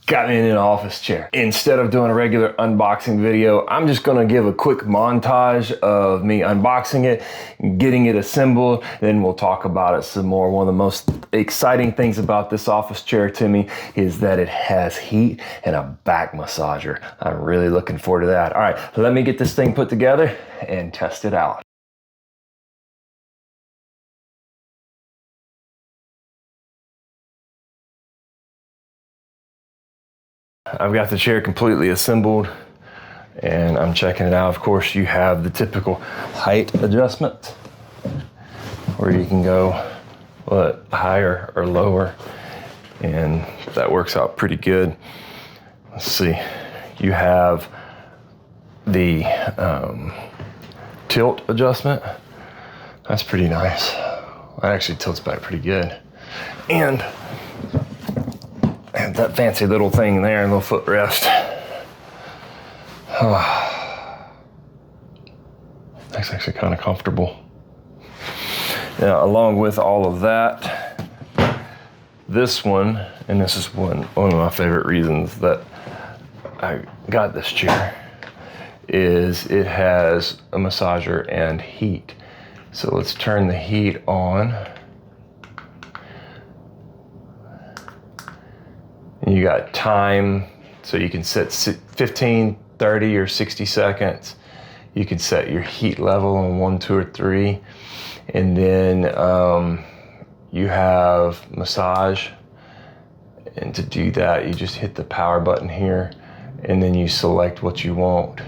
got me in an office chair. Instead of doing a regular unboxing video, I'm just gonna give a quick montage of me unboxing it, getting it assembled, then we'll talk about it some more. One of the most exciting things about this office chair to me is that it has heat and a back massager. I'm really looking forward to that. All right, let me get this thing put together and test it out. I've got the chair completely assembled and I'm checking it out. Of course, you have the typical height adjustment where you can go higher or lower, and that works out pretty good. Let's see, you have the tilt adjustment. That's pretty nice. That actually tilts back pretty good. And that fancy little thing there, little footrest. That's actually kind of comfortable. Now, along with all of that, this one, and this is one of my favorite reasons that I got this chair, is it has a massager and heat. So let's turn the heat on. You got time, so you can set 15, 30, or 60 seconds. You can set your heat level on 1, 2, or 3. And then you have massage. And to do that, you just hit the power button here, and then you select what you want.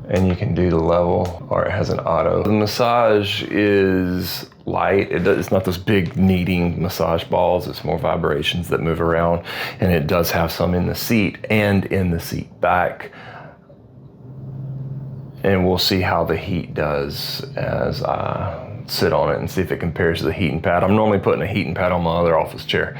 And you can do the level, or it has an auto. The massage is light. It's not those big kneading massage balls. It's more vibrations that move around, and it does have some in the seat and in the seat back. And we'll see how the heat does as I sit on it and see if it compares to the heating pad. I'm normally putting a heating pad on my other office chair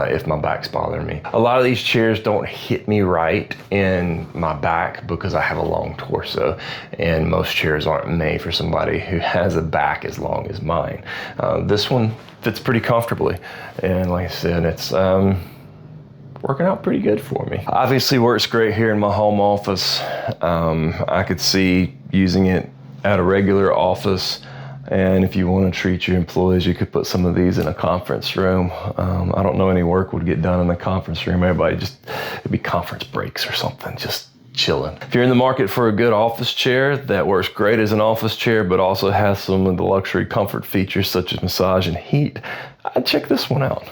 if my back's bothering me. A lot of these chairs don't hit me right in my back because I have a long torso, and most chairs aren't made for somebody who has a back as long as mine. This one fits pretty comfortably, and like I said, it's working out pretty good for me. Obviously works great here in my home office. I could see using it at a regular office. And if you want to treat your employees, you could put some of these in a conference room. I don't know any work would get done in the conference room. Everybody it'd be conference breaks or something, just chilling. If you're in the market for a good office chair that works great as an office chair, but also has some of the luxury comfort features such as massage and heat, I'd check this one out.